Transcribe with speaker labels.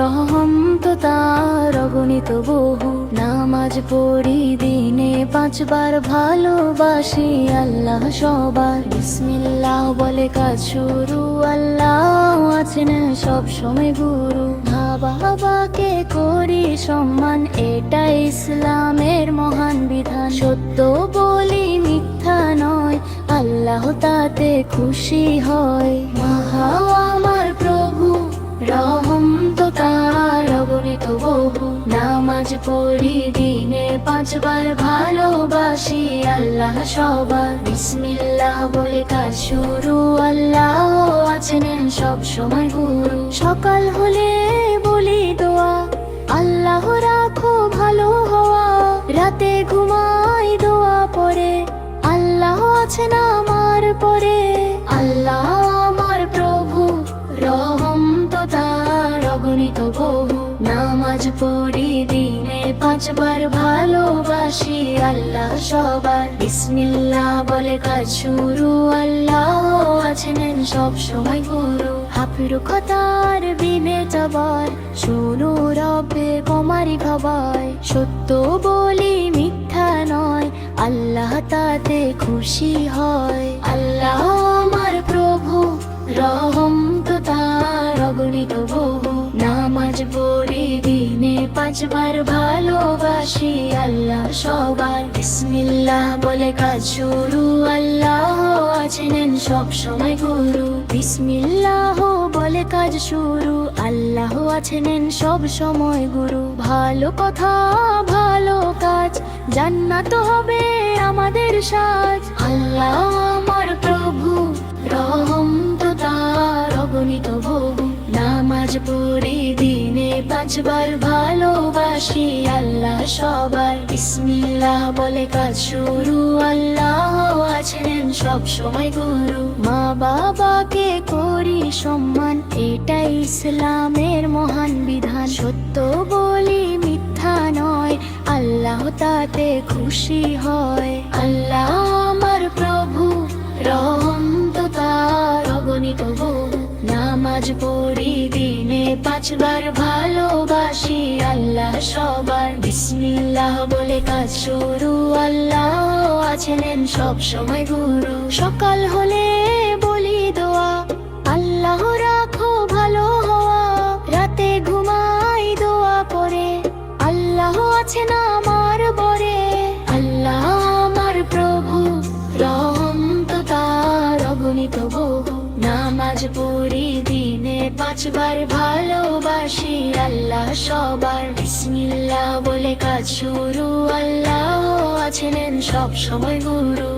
Speaker 1: রহম তো তার অগণিত বহু। নামাজ পড়ি দিনে 5 বার, ভালোবাসি আল্লাহ সবার। বিসমিল্লাহ বলে কাজ শুরু, আল্লাহ আছেন সব সময় গুরু। মা বাবাকে করি সম্মান, এটাই ইসলামের মহান বিধান। সত্য বলি মিথ্যা নয়, আল্লাহ তাতে খুশি হয়। মহা আমার প্রভু, রহম তো তার অগণিত বহু। নামাজ পড়ি দিনে 5 বার, ভালোবাসি আল্লাহ সবার। বিসমিল্লাহ বলে কাজ শুরু, আল্লাহ আছেন সব সময় গুরু। সকাল হলে বলি দোয়া, আল্লাহ রাখো ভালো হওয়া। রাতে ঘুমাই দোয়া পড়ে, আল্লাহ আছেন আমার পরে। আল্লাহ আমার প্রভু, রহম তো তার অগণিত বহু। নামাজ পড়ি দিনে 5 বার, ভালোবাসি আল্লাহ সবার। বিসমিল্লাহ বলে কাজ শুরু, আল্লাহ আছেন সব সময় গুরু। হাফির কথার বিনে যাবার, শুনো রবে কমারি খবর। সত্য বলি মিথ্যা নয়, আল্লাহ তাতে খুশি হয়। আল্লাহ আমার প্রভু, রহম তো তার অগণিত বহু। নামাজ পড়ি দিনে 5 বার, ভালোবাসি আল্লাহ সবার। বিসমিল্লাহ বলে কাজ শুরু, আল্লাহ আছেন সব সময় গুরু। বিসমিল্লাহ বলে কাজ শুরু, আল্লাহ আছেন সব সময় গুরু। ভালো কথা ভালো কাজ, জান্নাত হবে আমাদের সাজ। আল্লাহ আমার প্রভু, রহম তো তার অগণিত বহু। নামাজ পড়ি দিনে 5 বার, ভালোবাসি আল্লাহ সবার। বিসমিল্লাহ বলে কাজ শুরু, আল্লাহ আছেন সব সময় গুরু। মা বাবাকে করি সম্মান, এটাই ইসলামের মহান বিধান। সত্য বলি মিথ্যা নয়, আল্লাহ তাতে খুশি হয়। আল্লাহ আমার প্রভু, রহম তো তার অগণিত বহু। নামাজ পড়ি দিনে 5 বার, ভালোবাসি আল্লাহ সবার। বিসমিল্লাহ বলে কাজ শুরু, আল্লাহ আছেন সব সময় গুরু। সকাল হলে বলি দোয়া, আল্লাহ রাখো ভালো হওয়া। রাতে ঘুমাই দোয়া পড়ে, আল্লাহ আছেন আমার বরে। আল্লাহ আমার প্রভু, রহম তো তার অগণিত বহু। নামাজ পড়ি দিনে 5 বার, ভালোবাসি আল্লাহ সবার। বিসমিল্লাহ বলে কাজ শুরু, আল্লাহ আছেন সব সময় গুরু।